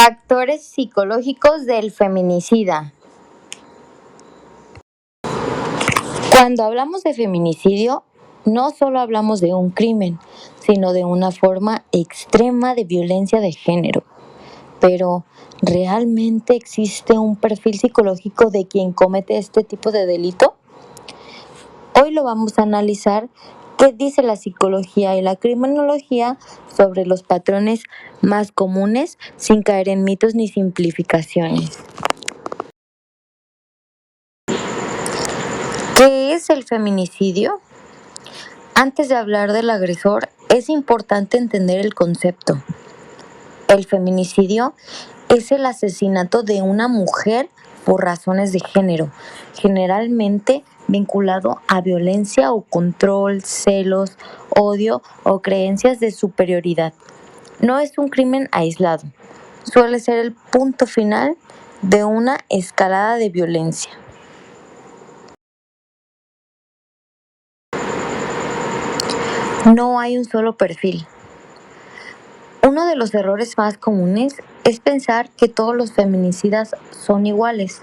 Factores psicológicos del feminicida. Cuando hablamos de feminicidio, no solo hablamos de un crimen, sino de una forma extrema de violencia de género. Pero, ¿realmente existe un perfil psicológico de quien comete este tipo de delito? Hoy lo vamos a analizar qué dice la psicología y la criminología sobre los patrones más comunes sin caer en mitos ni simplificaciones. ¿Qué es el feminicidio? Antes de hablar del agresor, es importante entender el concepto. El feminicidio es el asesinato de una mujer por razones de género, generalmente vinculado a violencia o control, celos, odio o creencias de superioridad. No es un crimen aislado, suele ser el punto final de una escalada de violencia. No hay un solo perfil. Uno de los errores más comunes es pensar que todos los feminicidas son iguales.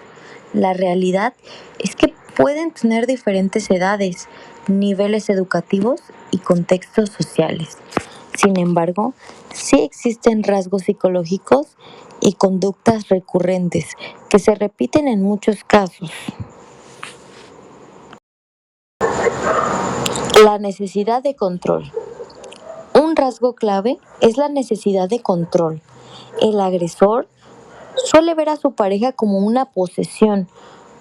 La realidad es que pueden tener diferentes edades, niveles educativos y contextos sociales. Sin embargo, sí existen rasgos psicológicos y conductas recurrentes que se repiten en muchos casos. La necesidad de control. Un rasgo clave es la necesidad de control. El agresor suele ver a su pareja como una posesión,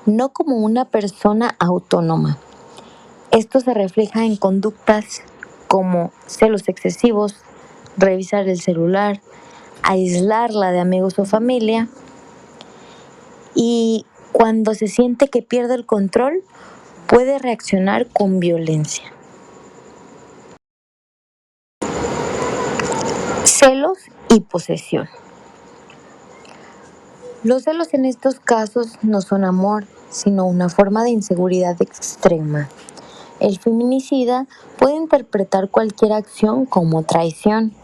no como una persona autónoma. Esto se refleja en conductas como celos excesivos, revisar el celular, aislarla de amigos o familia, y cuando se siente que pierde el control, puede reaccionar con violencia. Celos y posesión. Los celos en estos casos no son amor, sino una forma de inseguridad extrema. El feminicida puede interpretar cualquier acción como traición,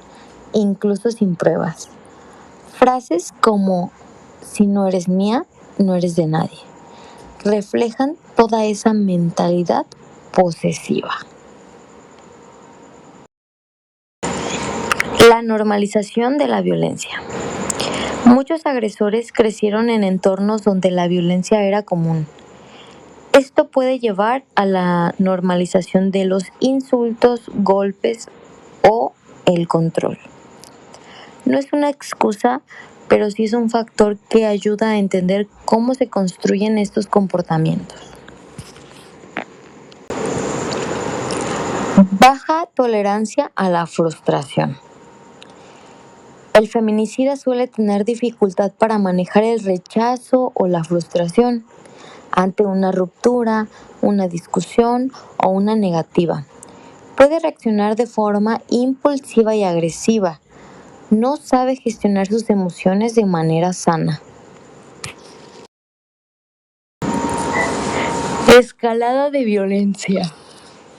incluso sin pruebas. Frases como "si no eres mía, no eres de nadie" reflejan toda esa mentalidad posesiva. La normalización de la violencia. Muchos agresores crecieron en entornos donde la violencia era común. Esto puede llevar a la normalización de los insultos, golpes o el control. No es una excusa, pero sí es un factor que ayuda a entender cómo se construyen estos comportamientos. Baja tolerancia a la frustración. El feminicida suele tener dificultad para manejar el rechazo o la frustración ante una ruptura, una discusión o una negativa. Puede reaccionar de forma impulsiva y agresiva. No sabe gestionar sus emociones de manera sana. Escalada de violencia.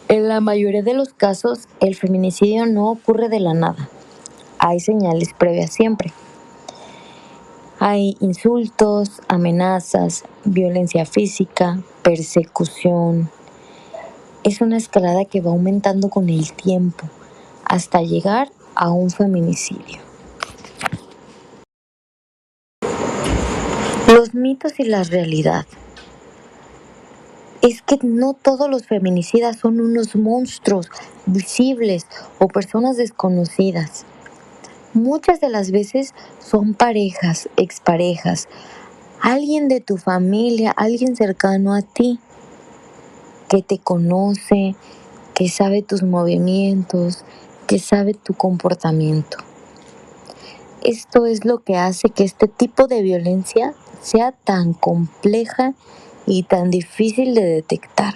En la mayoría de los casos, el feminicidio no ocurre de la nada. Hay señales previas siempre. Hay insultos, amenazas, violencia física, persecución. Es una escalada que va aumentando con el tiempo hasta llegar a un feminicidio. Los mitos y la realidad. Es que no todos los feminicidas son unos monstruos visibles o personas desconocidas. Muchas de las veces son parejas, exparejas, alguien de tu familia, alguien cercano a ti, que te conoce, que sabe tus movimientos, que sabe tu comportamiento. Esto es lo que hace que este tipo de violencia sea tan compleja y tan difícil de detectar.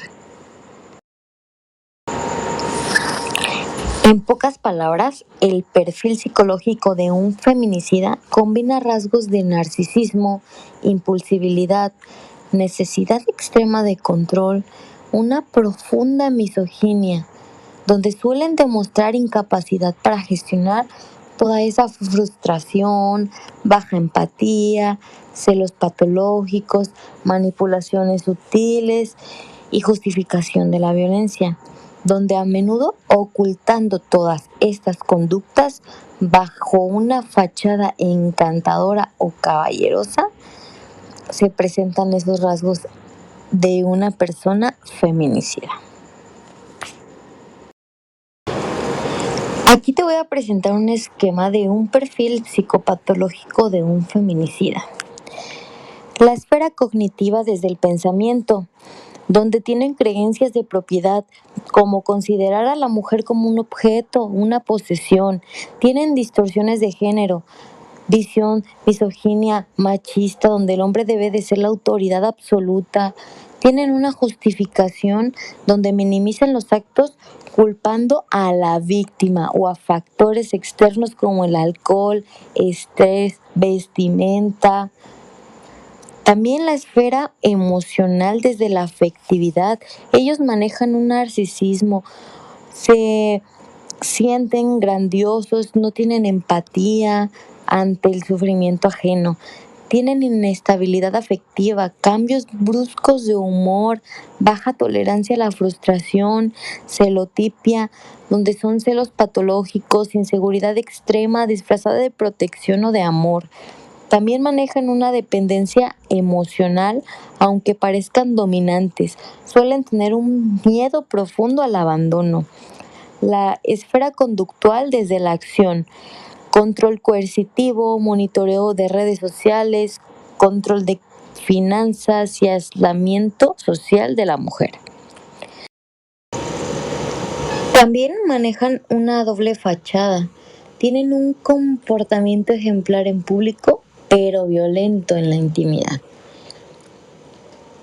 En pocas palabras, el perfil psicológico de un feminicida combina rasgos de narcisismo, impulsividad, necesidad extrema de control, una profunda misoginia, donde suelen demostrar incapacidad para gestionar toda esa frustración, baja empatía, celos patológicos, manipulaciones sutiles y justificación de la violencia, donde a menudo ocultando todas estas conductas bajo una fachada encantadora o caballerosa, se presentan esos rasgos de una persona feminicida. Aquí te voy a presentar un esquema de un perfil psicopatológico de un feminicida. La esfera cognitiva desde el pensamiento, donde tienen creencias de propiedad, como considerar a la mujer como un objeto, una posesión, tienen distorsiones de género, visión, misoginia machista, donde el hombre debe de ser la autoridad absoluta, tienen una justificación donde minimizan los actos culpando a la víctima o a factores externos como el alcohol, estrés, vestimenta. También la esfera emocional desde la afectividad. Ellos manejan un narcisismo, se sienten grandiosos, no tienen empatía ante el sufrimiento ajeno. Tienen inestabilidad afectiva, cambios bruscos de humor, baja tolerancia a la frustración, celotipia, donde son celos patológicos, inseguridad extrema disfrazada de protección o de amor. También manejan una dependencia emocional, aunque parezcan dominantes. Suelen tener un miedo profundo al abandono. La esfera conductual desde la acción, control coercitivo, monitoreo de redes sociales, control de finanzas y aislamiento social de la mujer. También manejan una doble fachada. Tienen un comportamiento ejemplar en público, pero violento en la intimidad.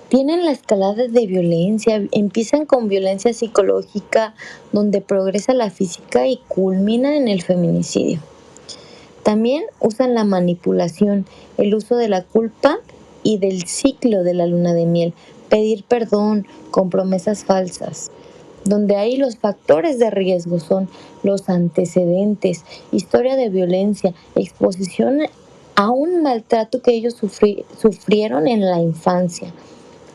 Tienen la escalada de violencia, empiezan con violencia psicológica, donde progresa la física y culmina en el feminicidio. También usan la manipulación, el uso de la culpa y del ciclo de la luna de miel, pedir perdón con promesas falsas, donde ahí los factores de riesgo son los antecedentes, historia de violencia, exposición a un maltrato que ellos sufrieron en la infancia,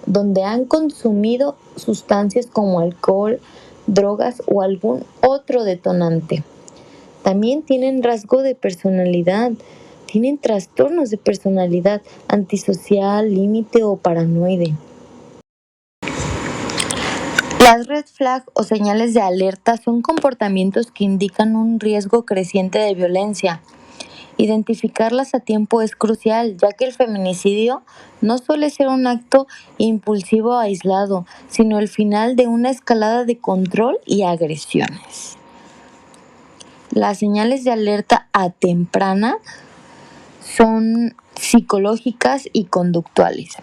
donde han consumido sustancias como alcohol, drogas o algún otro detonante. También tienen rasgo de personalidad, tienen trastornos de personalidad antisocial, límite o paranoide. Las red flag o señales de alerta son comportamientos que indican un riesgo creciente de violencia. Identificarlas a tiempo es crucial, ya que el feminicidio no suele ser un acto impulsivo o aislado, sino el final de una escalada de control y agresiones. Las señales de alerta a temprana son psicológicas y conductuales.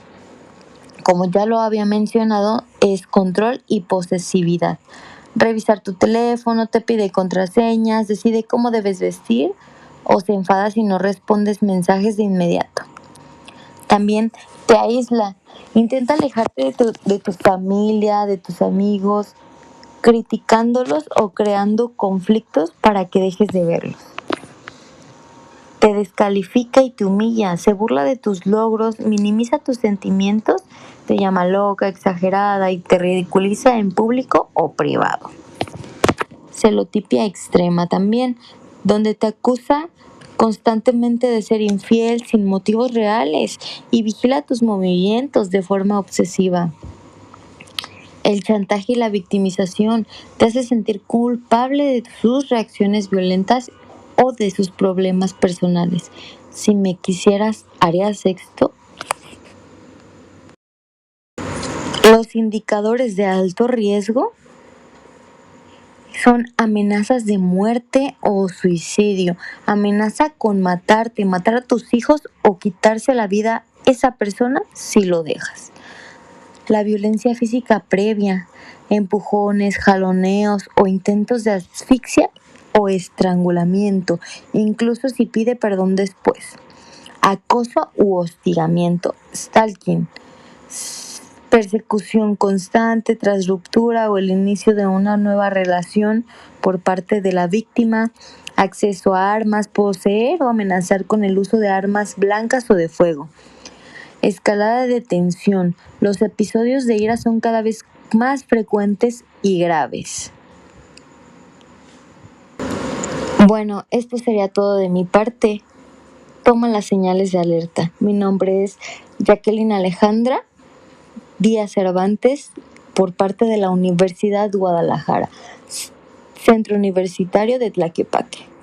Como ya lo había mencionado, es control y posesividad. Revisar tu teléfono, te pide contraseñas, decide cómo debes vestir o se enfada si no respondes mensajes de inmediato. También te aísla. Intenta alejarte de tu familia, de tus amigos, criticándolos o creando conflictos para que dejes de verlos. Te descalifica y te humilla, se burla de tus logros, minimiza tus sentimientos, te llama loca, exagerada y te ridiculiza en público o privado. Celotipia extrema también, donde te acusa constantemente de ser infiel sin motivos reales y vigila tus movimientos de forma obsesiva. El chantaje y la victimización te hace sentir culpable de sus reacciones violentas o de sus problemas personales. Si me quisieras, ¿harías esto? Los indicadores de alto riesgo son amenazas de muerte o suicidio, amenaza con matarte, matar a tus hijos o quitarse la vida a esa persona si lo dejas. La violencia física previa, empujones, jaloneos o intentos de asfixia o estrangulamiento, incluso si pide perdón después. Acoso u hostigamiento, stalking, persecución constante tras ruptura o el inicio de una nueva relación por parte de la víctima, acceso a armas, poseer o amenazar con el uso de armas blancas o de fuego. Escalada de tensión. Los episodios de ira son cada vez más frecuentes y graves. Bueno, esto sería todo de mi parte. Toma las señales de alerta. Mi nombre es Jacqueline Alejandra Díaz Cervantes, por parte de la Universidad Guadalajara, Centro Universitario de Tlaquepaque.